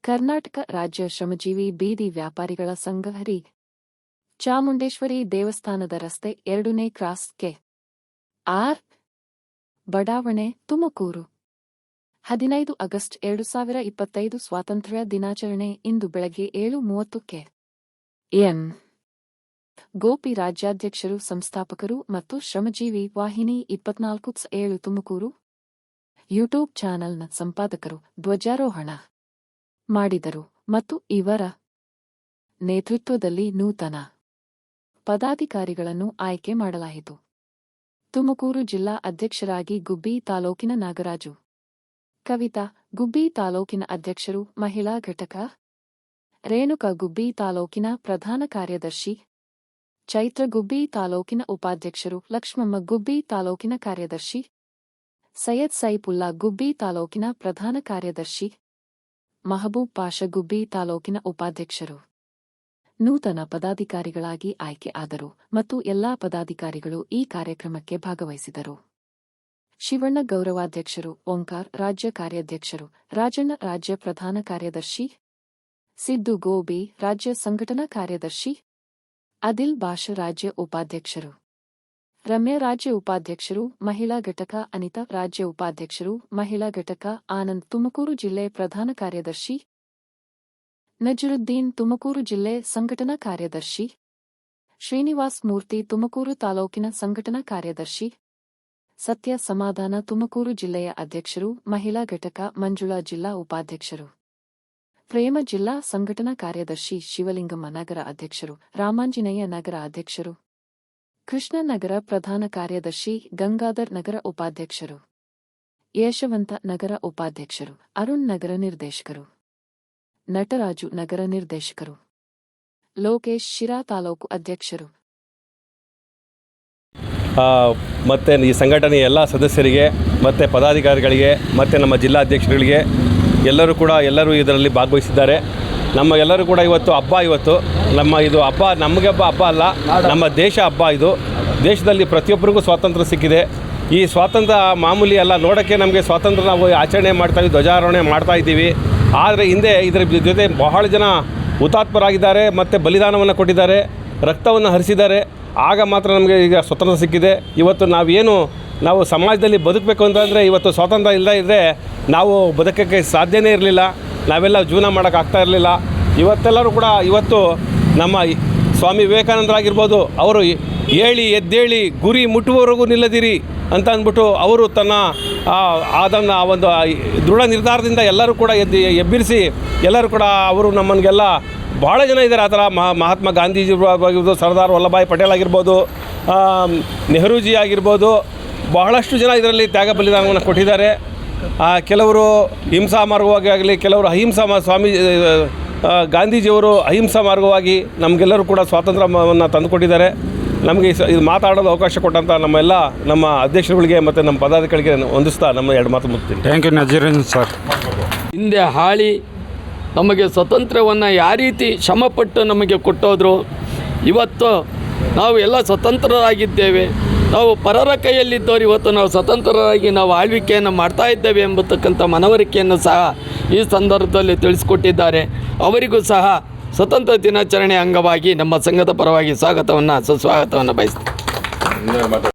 ಕರ್ನಾಟಕ ರಾಜ್ಯ ಶ್ರಮಜೀವಿ ಬೀದಿ ವ್ಯಾಪಾರಿಗಳ ಸಂಘ ಹರಿ ಚಾಮುಂಡೇಶ್ವರಿ ದೇವಸ್ಥಾನದ ರಸ್ತೆ 2ನೇ ಕ್ರಾಸ್ ಕೆ ಆರ್ ಬಡಾವಣೆ ತುಮಕೂರು 15 ಆಗಸ್ಟ್ 2025 ಸ್ವಾತಂತ್ರ್ಯ ದಿನಾಚರಣೆ ಇಂದು ಬೆಳಗ್ಗೆ 7:30 ಕೆ ಎನ್ ಗೋಪಿ ರಾಜ್ಯಾಧ್ಯಕ್ಷರು ಸಂಸ್ಥಾಪಕರು ಮತ್ತು ಶ್ರಮಜೀವಿ ವಾಹಿನಿ 24/7 ತುಮಕೂರು ಯೂಟ್ಯೂಬ್ ಚಾನೆಲ್ನ ಸಂಪಾದಕರು ಧ್ವಜಾರೋಹಣ ಮಾಡಿದರು ಮತ್ತು ಇವರ ನೇತೃತ್ವದಲ್ಲಿ ನೂತನ ಪದಾಧಿಕಾರಿಗಳನ್ನು ಆಯ್ಕೆ ಮಾಡಲಾಯಿತು. ತುಮಕೂರು ಜಿಲ್ಲಾ ಅಧ್ಯಕ್ಷರಾಗಿ ಗುಬ್ಬಿ ತಾಲೂಕಿನ ನಾಗರಾಜು, ಕವಿತಾ ಗುಬ್ಬಿ ತಾಲೂಕಿನ ಅಧ್ಯಕ್ಷರು, ಮಹಿಳಾ ಘಟಕ ರೇಣುಕಾ ಗುಬ್ಬಿ ತಾಲೂಕಿನ ಪ್ರಧಾನ ಕಾರ್ಯದರ್ಶಿ, ಚೈತ್ರ ಗುಬ್ಬಿ ತಾಲೂಕಿನ ಉಪಾಧ್ಯಕ್ಷರು, ಲಕ್ಷ್ಮಮ್ಮ ಗುಬ್ಬಿ ತಾಲೂಕಿನ ಕಾರ್ಯದರ್ಶಿ, ಸೈಯದ್ ಸೈಫುಲ್ಲಾ ಗುಬ್ಬಿ ತಾಲೂಕಿನ ಪ್ರಧಾನ ಕಾರ್ಯದರ್ಶಿ, ಮಹಬೂಬ್ ಪಾಷ ಗುಬ್ಬಿ ತಾಲೂಕಿನ ಉಪಾಧ್ಯಕ್ಷರು ನೂತನ ಪದಾಧಿಕಾರಿಗಳಾಗಿ ಆಯ್ಕೆ ಆದರು ಮತ್ತು ಎಲ್ಲಾ ಪದಾಧಿಕಾರಿಗಳು ಈ ಕಾರ್ಯಕ್ರಮಕ್ಕೆ ಭಾಗವಹಿಸಿದರು. ಶಿವಣ್ಣ ಗೌರವಾಧ್ಯಕ್ಷರು, ಓಂಕಾರ್ ರಾಜ್ಯ ಕಾರ್ಯಾಧ್ಯಕ್ಷರು, ರಾಜಣ್ಣ ರಾಜ್ಯ ಪ್ರಧಾನ ಕಾರ್ಯದರ್ಶಿ, ಸಿದ್ದು ಗೋಬಿ ರಾಜ್ಯ ಸಂಘಟನಾ ಕಾರ್ಯದರ್ಶಿ, ಅದಿಲ್ ಬಾಷ ರಾಜ್ಯ ಉಪಾಧ್ಯಕ್ಷರು, ರಮ್ಯಾ ರಾಜ್ಯ ಉಪಾಧ್ಯಕ್ಷರು, ಮಹಿಳಾ ಘಟಕ ಅನಿತಾ ರಾಜ್ಯ ಉಪಾಧ್ಯಕ್ಷರು, ಮಹಿಳಾ ಘಟಕ ಆನಂದ್ ತುಮಕೂರು ಜಿಲ್ಲೆ ಪ್ರಧಾನ ಕಾರ್ಯದರ್ಶಿ, ನಜರುದ್ದೀನ್ ತುಮಕೂರು ಜಿಲ್ಲೆ ಸಂಘಟನಾ ಕಾರ್ಯದರ್ಶಿ, ಶ್ರೀನಿವಾಸ್ ಮೂರ್ತಿ ತುಮಕೂರು ತಾಲೂಕಿನ ಸಂಘಟನಾ ಕಾರ್ಯದರ್ಶಿ, ಸತ್ಯ ಸಮಾಧಾನ ತುಮಕೂರು ಜಿಲ್ಲೆಯ ಅಧ್ಯಕ್ಷರು, ಮಹಿಳಾ ಘಟಕ ಮಂಜುಳಾ ಜಿಲ್ಲಾ ಉಪಾಧ್ಯಕ್ಷರು, ಪ್ರೇಮ ಜಿಲ್ಲಾ ಸಂಘಟನಾ ಕಾರ್ಯದರ್ಶಿ, ಶಿವಲಿಂಗಮ್ಮ ನಗರ ಅಧ್ಯಕ್ಷರು, ರಾಮಾಂಜನೇಯ ನಗರ ಅಧ್ಯಕ್ಷರು, ಕೃಷ್ಣ ನಗರ ಪ್ರಧಾನ ಕಾರ್ಯದರ್ಶಿ, ಗಂಗಾಧರ್ ನಗರ ಉಪಾಧ್ಯಕ್ಷರು, ಯಶವಂತ ನಗರ ಉಪಾಧ್ಯಕ್ಷರು, ಅರುಣ್ ನಗರ ನಿರ್ದೇಶಕರು, ನಟರಾಜು ನಗರ ನಿರ್ದೇಶಕರು, ಲೋಕೇಶ್ ಶಿರಾ ತಾಲೂಕು ಅಧ್ಯಕ್ಷರು. ಮತ್ತು ಈ ಸಂಘಟನೆಯ ಎಲ್ಲ ಸದಸ್ಯರಿಗೆ ಮತ್ತು ಪದಾಧಿಕಾರಿಗಳಿಗೆ ಮತ್ತು ನಮ್ಮ ಜಿಲ್ಲಾಧ್ಯಕ್ಷರುಗಳಿಗೆ ಎಲ್ಲರೂ ಇದರಲ್ಲಿ ಭಾಗವಹಿಸಿದ್ದಾರೆ. ನಮ್ಮ ಎಲ್ಲರೂ ಕೂಡ ಇವತ್ತು ಇದು ಹಬ್ಬ ನಮಗೆ ಹಬ್ಬ ಅಲ್ಲ, ನಮ್ಮ ದೇಶ ಹಬ್ಬ. ಇದು ದೇಶದಲ್ಲಿ ಪ್ರತಿಯೊಬ್ಬರಿಗೂ ಸ್ವಾತಂತ್ರ್ಯ ಸಿಕ್ಕಿದೆ. ಈ ಸ್ವಾತಂತ್ರ್ಯ ಮಾಮೂಲಿ ಅಲ್ಲ, ನೋಡೋಕ್ಕೆ ನಮಗೆ ಸ್ವಾತಂತ್ರ್ಯ ನಾವು ಆಚರಣೆ ಮಾಡ್ತಾಯಿದ್ದೀವಿ, ಧ್ವಜಾರೋಹಣೆ ಮಾಡ್ತಾಯಿದ್ದೀವಿ. ಆದರೆ ಹಿಂದೆ ಇದರ ಜೊತೆ ಬಹಳ ಜನ ಹುತಾತ್ಮರಾಗಿದ್ದಾರೆ ಮತ್ತು ಬಲಿದಾನವನ್ನು ಕೊಟ್ಟಿದ್ದಾರೆ, ರಕ್ತವನ್ನು ಹರಿಸಿದ್ದಾರೆ. ಆಗ ಮಾತ್ರ ನಮಗೆ ಈಗ ಸ್ವಾತಂತ್ರ್ಯ ಸಿಕ್ಕಿದೆ. ಇವತ್ತು ನಾವು ಸಮಾಜದಲ್ಲಿ ಬದುಕಬೇಕು ಅಂತಂದರೆ ಇವತ್ತು ಸ್ವಾತಂತ್ರ್ಯ ಇಲ್ಲದೇ ಇದ್ದರೆ ನಾವು ಬದುಕೋಕ್ಕೆ ಸಾಧ್ಯನೇ ಇರಲಿಲ್ಲ, ನಾವೆಲ್ಲ ಜೀವನ ಮಾಡೋಕ್ಕಾಗ್ತಾ ಇರಲಿಲ್ಲ. ಇವತ್ತೆಲ್ಲರೂ ಕೂಡ ಇವತ್ತು ನಮ್ಮ ಸ್ವಾಮಿ ವಿವೇಕಾನಂದರಾಗಿರ್ಬೋದು, ಅವರು ಎದ್ದೇಳಿ ಗುರಿ ಮುಟ್ಟುವವರೆಗೂ ನಿಲ್ಲದಿರಿ ಅಂತ ಅಂದ್ಬಿಟ್ಟು ಅವರು ಅದನ್ನು ಒಂದು ದೃಢ ನಿರ್ಧಾರದಿಂದ ಎಲ್ಲರೂ ಕೂಡ ಎಬ್ಬಿರಿಸಿ ಎಲ್ಲರೂ ಕೂಡ ಅವರು ನಮ್ಮನಿಗೆಲ್ಲ ಭಾಳ ಜನ ಇದ್ದಾರೆ. ಆ ಥರ ಮಹಾತ್ಮ ಗಾಂಧೀಜಿ ಆಗಿರ್ಬೋದು, ಸರ್ದಾರ್ ವಲ್ಲಭಾಯ್ ಪಟೇಲ್ ಆಗಿರ್ಬೋದು, ನೆಹರೂಜಿ ಆಗಿರ್ಬೋದು, ಬಹಳಷ್ಟು ಜನ ಇದರಲ್ಲಿ ತ್ಯಾಗ ಬಲಿದಾನವನ್ನು ಕೊಟ್ಟಿದ್ದಾರೆ. ಕೆಲವರು ಹಿಂಸಾ ಮಾರ್ಗವಾಗಿ ಆಗಲಿ, ಕೆಲವರು ಅಹಿಂಸಾ ಸ್ವಾಮಿ ಗಾಂಧೀಜಿಯವರು ಅಹಿಂಸಾ ಮಾರ್ಗವಾಗಿ ನಮಗೆಲ್ಲರೂ ಕೂಡ ಸ್ವಾತಂತ್ರ್ಯವನ್ನು ತಂದುಕೊಟ್ಟಿದ್ದಾರೆ. ನಮಗೆ ಇದು ಮಾತಾಡೋದು ಅವಕಾಶ ಕೊಟ್ಟಂಥ ನಮ್ಮ ಅಧ್ಯಕ್ಷರುಗಳಿಗೆ ಮತ್ತು ನಮ್ಮ ಪದಾಧಿಕಾರಿಗೆ ಹೊಂದಿಸ್ತಾ ನಮ್ಮ 2 ಮಾತು ಮುಗ್ತೀನಿ. Thank you Naziruddin sir. ಹಿಂದೆ ಹಾಳಿ ನಮಗೆ ಸ್ವತಂತ್ರವನ್ನು ಯಾವ ರೀತಿ ಶ್ರಮಪಟ್ಟು ನಮಗೆ ಕೊಟ್ಟೋದ್ರು, ಇವತ್ತು ನಾವು ಎಲ್ಲ ಸ್ವತಂತ್ರರಾಗಿದ್ದೇವೆ. ನಾವು ಪರರ ಕೈಯಲ್ಲಿದ್ದವರು ಇವತ್ತು ನಾವು ಸ್ವತಂತ್ರರಾಗಿ ನಾವು ಆಳ್ವಿಕೆಯನ್ನು ಮಾಡ್ತಾ ಇದ್ದೇವೆ ಎಂಬತಕ್ಕಂಥ ಮನವರಿಕೆಯನ್ನು ಸಹ ಈ ಸಂದರ್ಭದಲ್ಲಿ ತಿಳಿಸಿಕೊಟ್ಟಿದ್ದಾರೆ. ಅವರಿಗೂ ಸಹ ಸ್ವತಂತ್ರ ದಿನಾಚರಣೆ ಅಂಗವಾಗಿ ನಮ್ಮ ಸಂಘದ ಪರವಾಗಿ ಸುಸ್ವಾಗತವನ್ನು ಬಯಸ್ತೀನಿ.